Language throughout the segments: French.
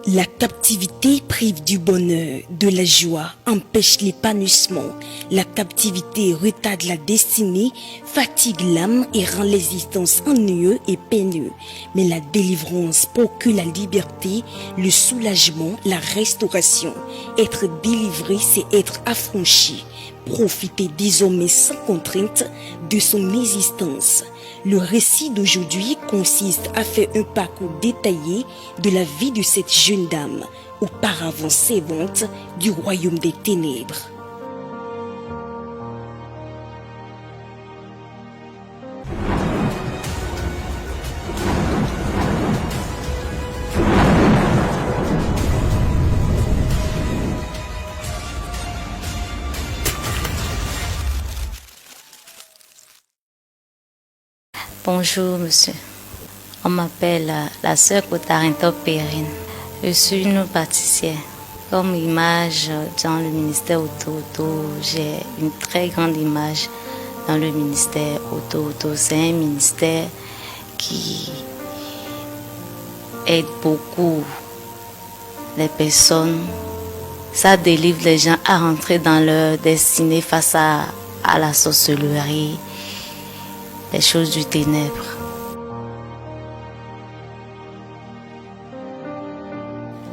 La captivité prive du bonheur, de la joie, empêche l'épanouissement. La captivité retarde la destinée, fatigue l'âme et rend l'existence ennuyeuse et peineuse. Mais la délivrance procure la liberté, le soulagement, la restauration. Être délivré, c'est être affranchi. Profiter désormais sans contrainte de son existence. Le récit d'aujourd'hui consiste à faire un parcours détaillé de la vie de cette jeune dame, auparavant servante du royaume des ténèbres. Bonjour monsieur, on m'appelle la sœur Kotarinto Perrine. Je suis une pâtissière. Comme image dans le ministère Oto-Oto, j'ai une très grande image dans le ministère Oto-Oto. C'est un ministère qui aide beaucoup les personnes. Ça délivre les gens à rentrer dans leur destinée face à la sorcellerie, les choses du ténèbre.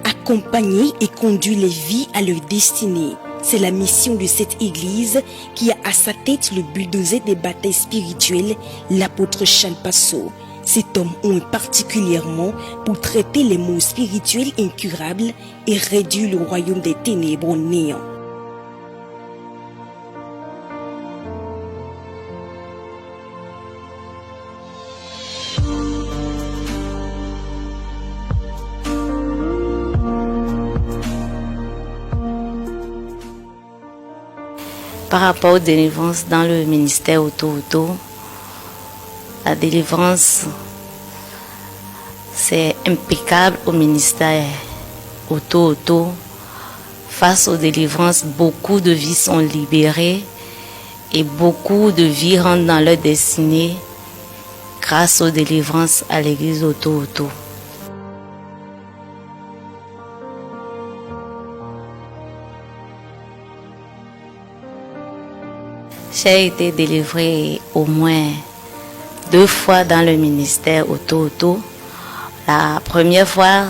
Accompagner et conduire les vies à leur destinée. C'est la mission de cette église qui a à sa tête le bulldozer des batailles spirituelles, l'apôtre Charles Passeau. Cet homme oint particulièrement pour traiter les maux spirituels incurables et réduire le royaume des ténèbres au néant. Par rapport aux délivrances dans le ministère Oto-Oto, la délivrance, c'est impeccable au ministère Oto-Oto. Face aux délivrances, beaucoup de vies sont libérées et beaucoup de vies rentrent dans leur destinée grâce aux délivrances à l'église Oto-Oto. J'ai été délivrée au moins 2 fois dans le ministère Oto-Oto. La première fois,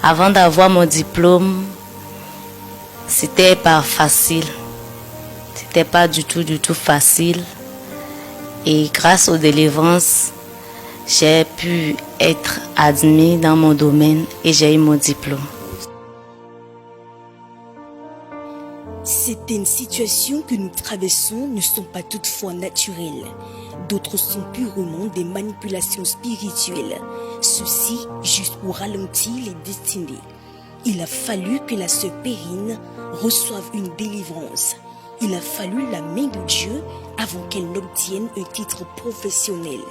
avant d'avoir mon diplôme, c'était pas facile. C'était pas du tout facile. Et grâce aux délivrances, j'ai pu être admis dans mon domaine et j'ai eu mon diplôme. Certaines situations que nous traversons ne sont pas toutefois naturelles. D'autres sont purement des manipulations spirituelles. Ceci juste pour ralentir les destinées. Il a fallu que la sœur Perrine reçoive une délivrance. Il a fallu la main de Dieu avant qu'elle n'obtienne un titre professionnel.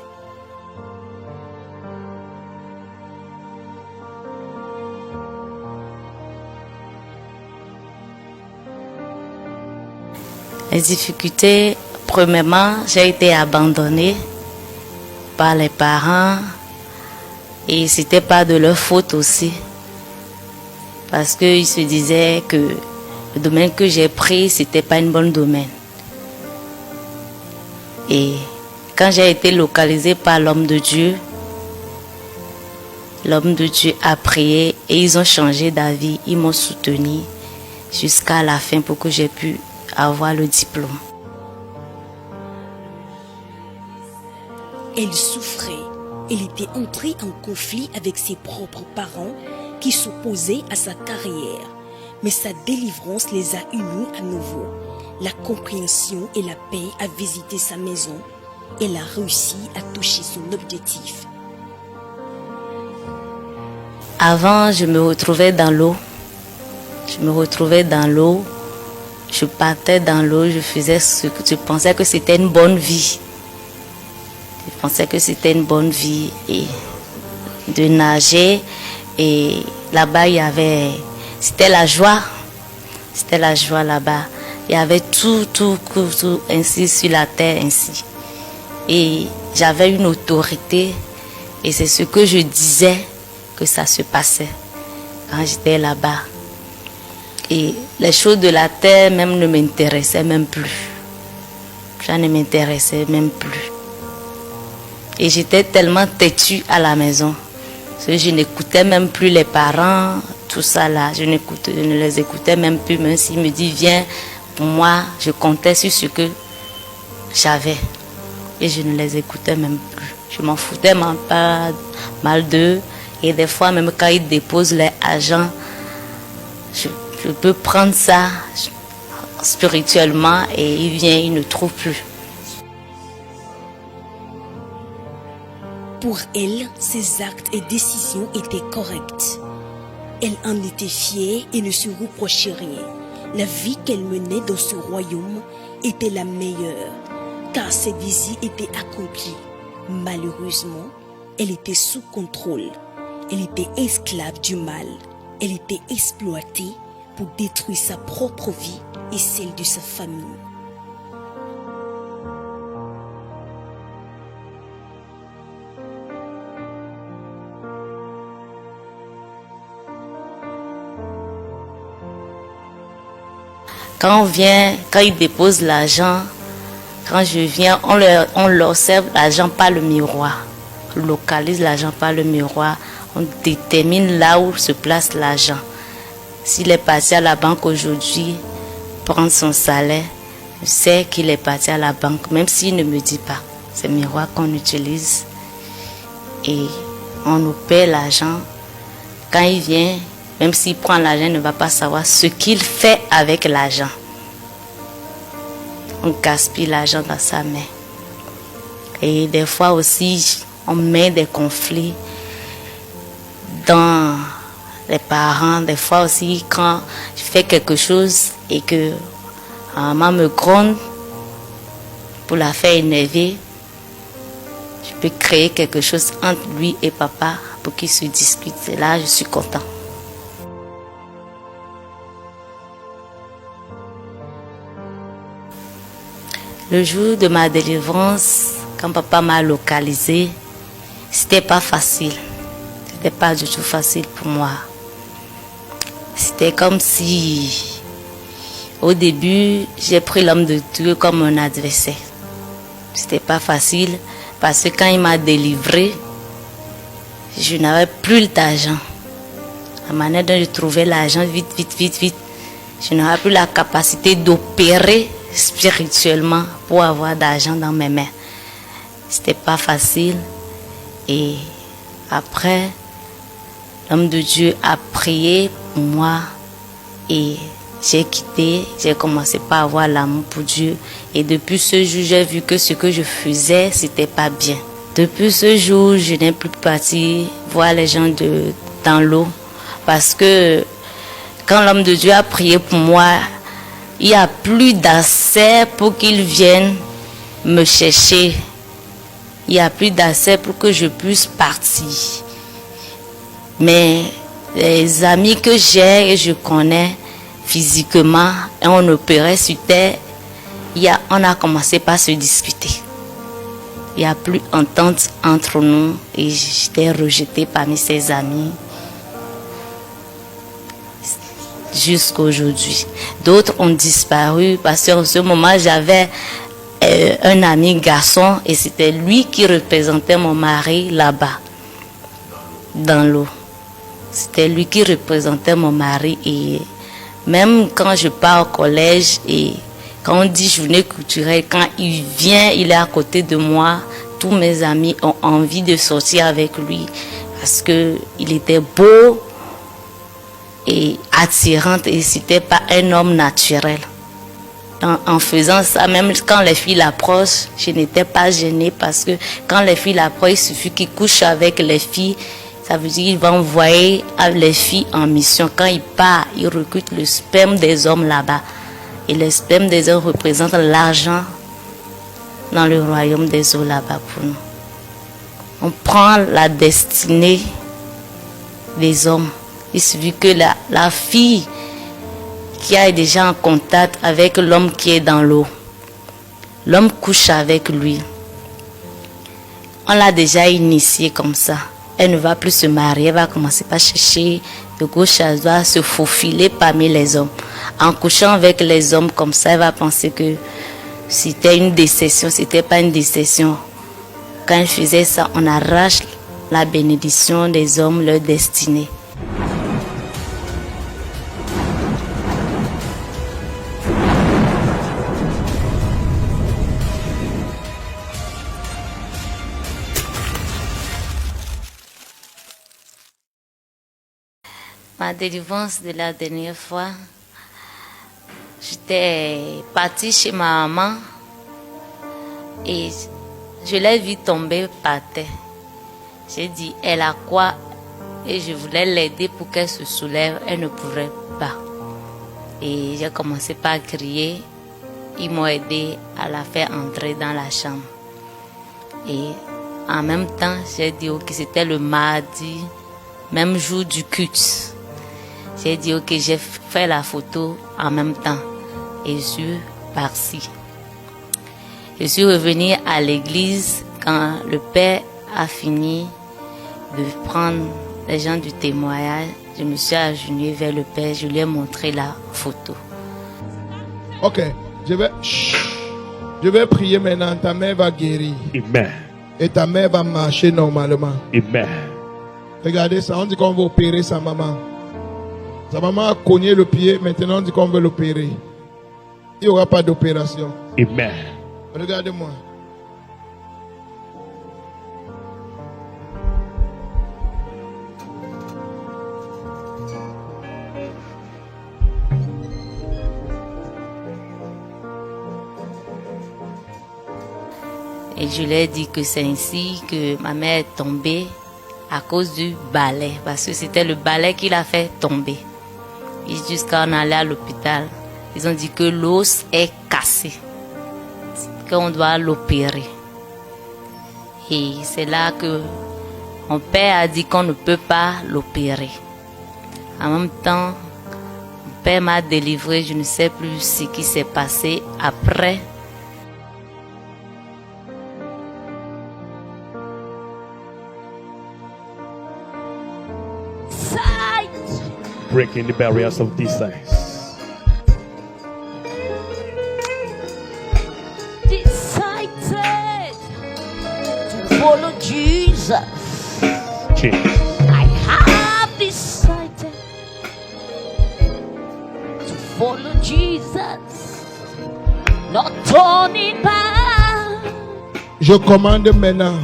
Les difficultés, premièrement, j'ai été abandonnée par les parents et c'était pas de leur faute aussi. Parce qu'ils se disaient que le domaine que j'ai pris, c'était pas un bon domaine. Et quand j'ai été localisée par l'homme de Dieu a prié et ils ont changé d'avis, ils m'ont soutenue jusqu'à la fin pour que j'ai pu avoir le diplôme. Elle souffrait. Elle était entrée en conflit avec ses propres parents qui s'opposaient à sa carrière. Mais sa délivrance les a unis à nouveau. La compréhension et la paix a visité sa maison. Elle a réussi à toucher son objectif. Avant, je me retrouvais dans l'eau. Je partais dans l'eau, je faisais ce que je pensais que c'était une bonne vie. Et de nager. Et là-bas, c'était la joie. Là-bas. Il y avait tout ainsi sur la terre ainsi. Et j'avais une autorité. Et c'est ce que je disais que ça se passait. quand j'étais là-bas. Et les choses de la terre même ne m'intéressaient même plus. Ça ne m'intéressait même plus. Et j'étais tellement têtue à la maison que je n'écoutais même plus les parents, tout ça là. Je ne les écoutais même plus, même s'ils me disent viens, pour moi, je comptais sur ce que j'avais. Et je ne les écoutais même plus. Je m'en foutais même pas mal d'eux. Et des fois, même quand ils déposent les agents, je peux prendre ça spirituellement et il vient, il ne trouve plus. Pour elle, ses actes et décisions étaient corrects. Elle en était fière et ne se reprochait rien. La vie qu'elle menait dans ce royaume était la meilleure, car ses désirs étaient accomplis. Malheureusement, elle était sous contrôle. Elle était esclave du mal. Elle était exploitée pour détruire sa propre vie et celle de sa famille. Quand ils déposent l'argent, quand je viens, on leur observe l'argent par le miroir. On localise l'argent par le miroir. On détermine là où se place l'argent. S'il est parti à la banque aujourd'hui, prendre son salaire, je sais qu'il est parti à la banque, même s'il ne me dit pas. C'est le miroir qu'on utilise. Et on nous paie l'argent. Quand il vient, même s'il prend l'argent, il ne va pas savoir ce qu'il fait avec l'argent. On gaspille l'argent dans sa main. Et des fois aussi, on met des conflits dans les parents. Des fois aussi, quand je fais quelque chose et que maman me gronde pour la faire énerver, je peux créer quelque chose entre lui et papa pour qu'ils se discutent. Et là, je suis content. Le jour de ma délivrance, quand papa m'a localisé, c'était pas facile. C'était pas du tout facile pour moi. C'était comme si, au début, j'ai pris l'homme de Dieu comme un adversaire. C'était pas facile parce que quand il m'a délivré, je n'avais plus d'argent. La manière dont je trouvais l'argent vite, je n'avais plus la capacité d'opérer spirituellement pour avoir d'argent dans mes mains. C'était pas facile. Et après, l'homme de Dieu a prié pour moi et j'ai commencé par avoir l'amour pour Dieu. Et depuis ce jour, j'ai vu que ce que je faisais, c'était pas bien. Depuis ce jour, je n'ai plus parti voir les gens dans l'eau parce que quand l'homme de Dieu a prié pour moi, il n'y a plus d'accès pour qu'ils viennent me chercher. Il n'y a plus d'accès pour que je puisse partir. Mais les amis que j'ai et je connais physiquement, et on opérait sur terre, on a commencé par se disputer. Il n'y a plus d'entente entre nous et j'étais rejetée parmi ses amis. Jusqu'à aujourd'hui. D'autres ont disparu parce qu'en ce moment, j'avais un ami garçon et c'était lui qui représentait mon mari là-bas, dans l'eau. C'était lui qui représentait mon mari et même quand je pars au collège et quand on dit journée culturelle, quand il vient, il est à côté de moi, tous mes amis ont envie de sortir avec lui parce qu'il était beau et attirante et c'était pas un homme naturel. En faisant ça, même quand les filles l'approchent, je n'étais pas gênée parce que quand les filles l'approchent, il suffit qu'ils couchent avec les filles. Ça veut dire qu'il va envoyer les filles en mission. Quand il part, il recrute le sperme des hommes là-bas. Et le sperme des hommes représente l'argent dans le royaume des eaux là-bas pour nous. On prend la destinée des hommes. Il suffit que la fille qui est déjà en contact avec l'homme qui est dans l'eau, l'homme couche avec lui. On l'a déjà initiée comme ça. elle ne va plus se marier, elle va commencer par chercher de gauche à droite, se faufiler parmi les hommes. En couchant avec les hommes comme ça, elle va penser que c'était une déception, c'était pas une déception. Quand elle faisait ça, on arrache la bénédiction des hommes, leur destinée. Ma délivrance de la dernière fois, j'étais partie chez ma maman et je l'ai vue tomber par terre. J'ai dit, elle a quoi? Et je voulais l'aider pour qu'elle se soulève. Elle ne pourrait pas. Et j'ai commencé par crier. Ils m'ont aidé à la faire entrer dans la chambre. Et en même temps, j'ai dit que c'était le mardi, même jour du culte. J'ai dit que j'ai fait la photo en même temps. Et je suis partie. Je suis revenue à l'église quand le père a fini de prendre les gens du témoignage. Je me suis agenouillée vers le père, je lui ai montré la photo. Ok, je vais prier maintenant. Ta mère va guérir. Amen. Et ta mère va marcher normalement. Amen. Regardez ça, on dit qu'on va opérer sa maman. Sa maman a cogné le pied, maintenant on dit qu'on veut l'opérer. Il n'y aura pas d'opération. Amen. Regardez-moi. Et je lui ai dit que c'est ainsi que ma mère est tombée à cause du balai. Parce que c'était le balai qui l'a fait tomber. Et jusqu'à on allait à l'hôpital, ils ont dit que l'os est cassé. Qu'on doit l'opérer. Et c'est là que mon père a dit qu'on ne peut pas l'opérer. En même temps, mon père m'a délivré, je ne sais plus ce qui s'est passé après. Breaking the barriers of distance. Decided to follow Jesus. Jesus. I have decided to follow Jesus. Not turning back. Je commande maintenant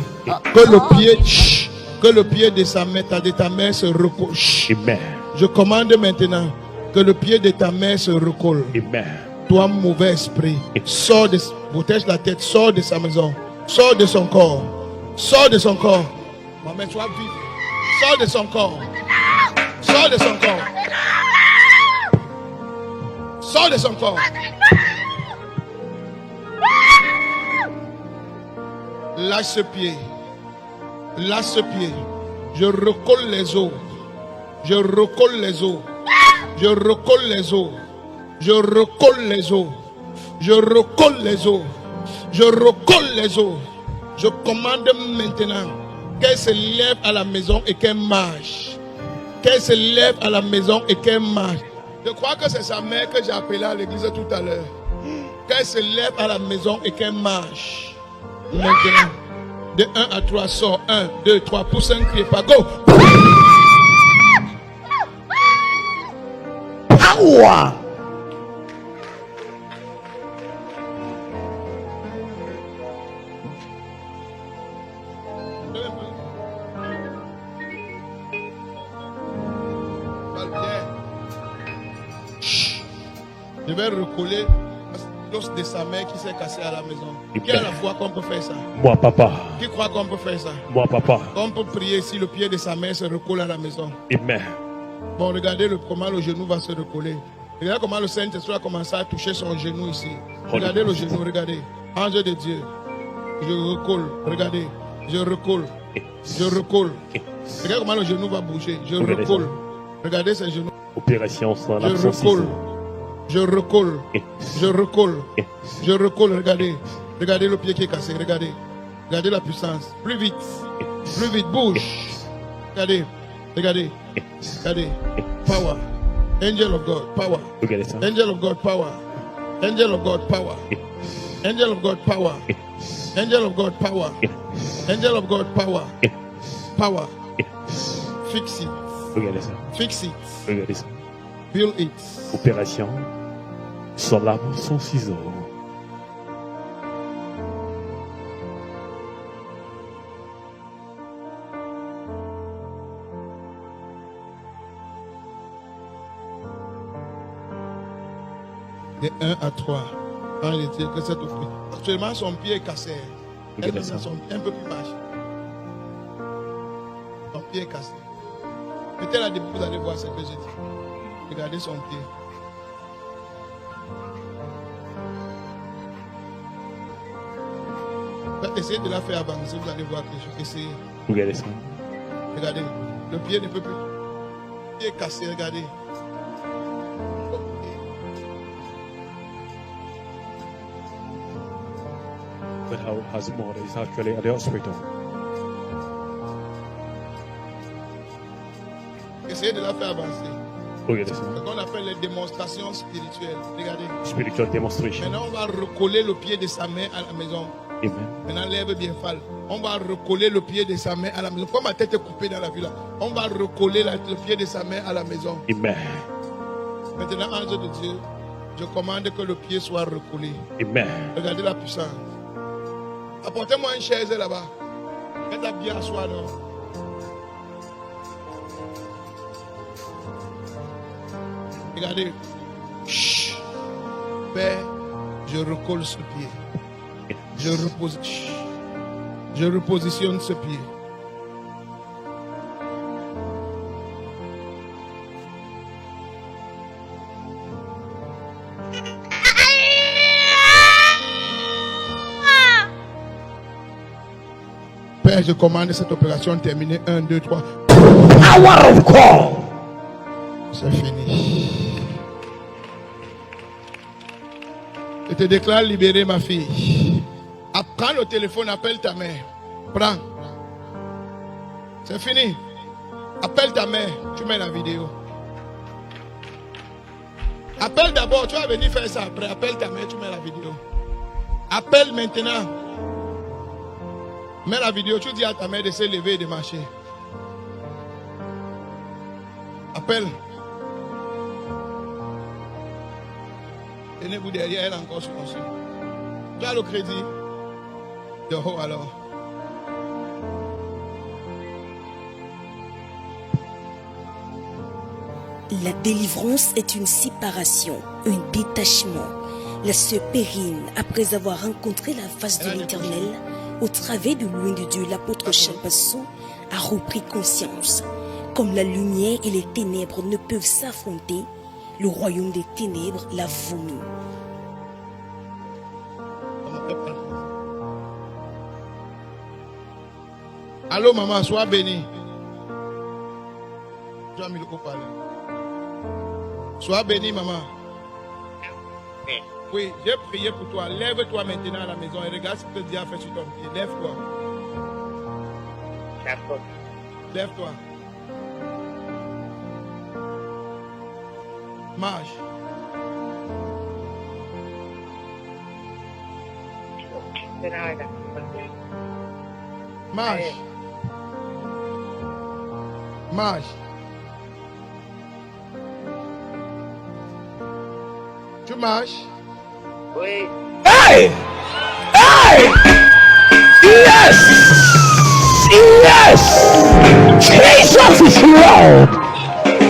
que le pied de sa mère, de ta mère se recolle. Amen. Je commande maintenant que le pied de ta mère se recolle. Amen. Toi, mauvais esprit, sors de, protège la tête, sors de sa maison, sors de son corps, sors de son corps. Maman, sois vive. Sors de son corps. Sors de son corps. Sors de son corps. Lâche ce pied. Lâche ce pied. Je recolle les os. Je recolle les os. Je recolle les os. Je recolle les os. Je recolle les os. Je recolle les os. Je commande maintenant qu'elle se lève à la maison et qu'elle marche. Qu'elle se lève à la maison et qu'elle marche. Je crois que c'est sa mère que j'ai appelée à l'église tout à l'heure. Qu'elle se lève à la maison et qu'elle marche. Maintenant, de 1 à 3, sort. 1, 2, 3, pousse un cri, pas go. Power. Je vais recoller l'os de sa mère qui s'est cassé à la maison. Qui a la foi qu'on peut faire ça? Moi, papa. Qui croit qu'on peut faire ça? Moi, papa. On peut prier si le pied de sa mère se recolle à la maison. Amen. Bon, regardez comment le genou va se recoller. Regardez comment le Saint-Esprit a commencé à toucher son genou ici. Regardez le genou, regardez. Ange de Dieu. Je recolle, regardez. Je recolle. Je recolle. Regardez comment le genou va bouger. Je recolle. Regardez ses genoux. Opération sans Je l'absence. recolle. Je recolle. Je recolle. Je recolle. Regardez. Regardez le pied qui est cassé. Regardez. Regardez la puissance. Plus vite. Plus vite. Bouge. Regardez. Regardez. Yes. Regardez. Power. Angel of God. Power. Regardez ça. Angel of God. Power. Angel of God. Power. Yes. Angel of God. Power. Yes. Angel of God. Power. Yes. Angel of God. Power. Yes. Power. Yes. Fix it. Regardez ça. Fix it. Regardez ça. Build it. Opération sans lame, sans ciseaux. De 1 à 3. En réalité, que cette offre. Actuellement, son pied est cassé. Regardez ça. Un peu plus bas. Son pied est cassé. Mettez là debout, vous allez voir ce que je dis. Regardez son pied. Essayez de la faire avancer, vous allez voir quelque chose. Essayez. Regardez ça. Regardez. Le pied ne peut plus. Le pied est cassé, regardez. But how Hasmore is actually at the hospital. Essayez de la faire avancer. Regardez ça. Ce qu'on appelle les démonstrations spirituelles. Regardez. Spiritual demonstration. Maintenant, on va recoller le pied de sa main à la maison. Amen. Maintenant, lève bien Fall. On va recoller le pied de sa main à la maison. Comme ma tête est coupée dans la vue là. On va recoller le pied de sa main à la maison. Amen. Maintenant, ange de Dieu, je commande que le pied soit recollé. Amen. Regardez la puissance. Apportez-moi une chaise là-bas. Faites-la bien asseoir. Regardez. Chut. Père, je recolle ce pied. Je repositionne ce pied. Père, je commande cette opération terminée. 1, 2, 3. Power of God. C'est fini. Je te déclare libérée, ma fille. Prends le téléphone, appelle ta mère. Prends. C'est fini. Appelle ta mère, tu mets la vidéo. Appelle d'abord, tu vas venir faire ça après. Appelle ta mère, tu mets la vidéo. Appelle maintenant. Mets la vidéo, tu dis à ta mère de se lever et de marcher. Appelle. Tenez-vous derrière elle encore sur mon son. Tu as le crédit. Dehors alors. La délivrance est une séparation, un détachement. La sœur Périne, après avoir rencontré la face de l'Éternel, au travers de l'oint de Dieu, l'apôtre Chapasso a repris conscience. Comme la lumière et les ténèbres ne peuvent s'affronter, le royaume des ténèbres l'a vomi. Allô maman, sois bénie. Tu as mis le coup parler. Sois bénie maman. Oui, j'ai prié pour toi. Lève-toi maintenant à la maison et regarde ce que Dieu a fait sur ton pied. Lève-toi. Lève-toi. Marche. Marche. Marche. Tu marches? Oui. Hey! Hey! Yes! Yes! Jesus is Lord!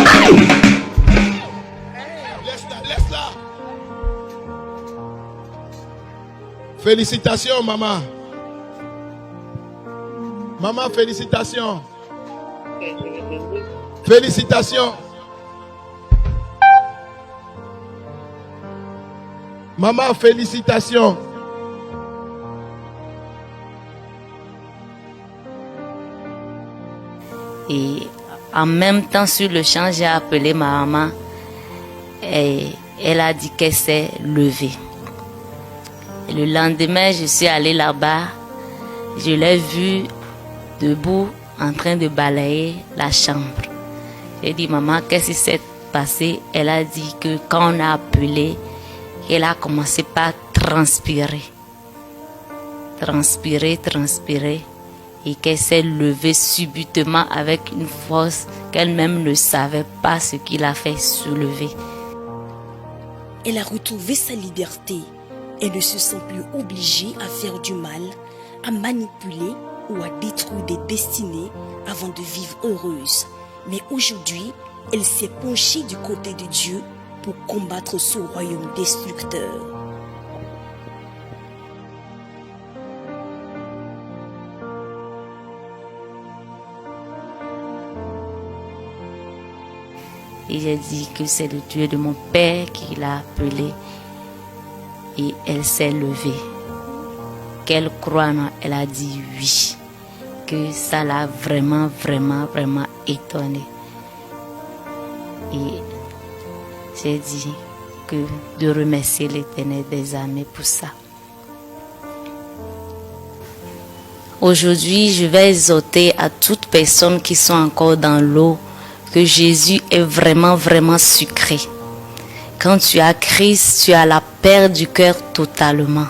Hey! Laisse-la. Félicitations, maman. Maman, félicitations. Félicitations. Maman, félicitations. Et en même temps, sur le champ, j'ai appelé ma maman et elle a dit qu'elle s'est levée. Et le lendemain, je suis allée là-bas. Je l'ai vue debout en train de balayer la chambre. J'ai dit, maman, qu'est-ce qui s'est passé? Elle a dit que quand on a appelé, elle a commencé par transpirer. Transpirer. Et qu'elle s'est levée subitement avec une force qu'elle-même ne savait pas ce qui l'a fait soulever. Elle a retrouvé sa liberté. Elle ne se sent plus obligée à faire du mal, à manipuler ou à détruire des destinées avant de vivre heureuse. Mais aujourd'hui, elle s'est penchée du côté de Dieu pour combattre ce royaume destructeur. Et j'ai dit que c'est le Dieu de mon père qui l'a appelée. Et elle s'est levée. Qu'elle croit, non, elle a dit oui. Que ça l'a vraiment étonnée. Et j'ai dit que de remercier l'Éternel des armées pour ça. Aujourd'hui, je vais exhorter à toutes personnes qui sont encore dans l'eau que Jésus est vraiment sucré. Quand tu as Christ, tu as la paix du cœur totalement.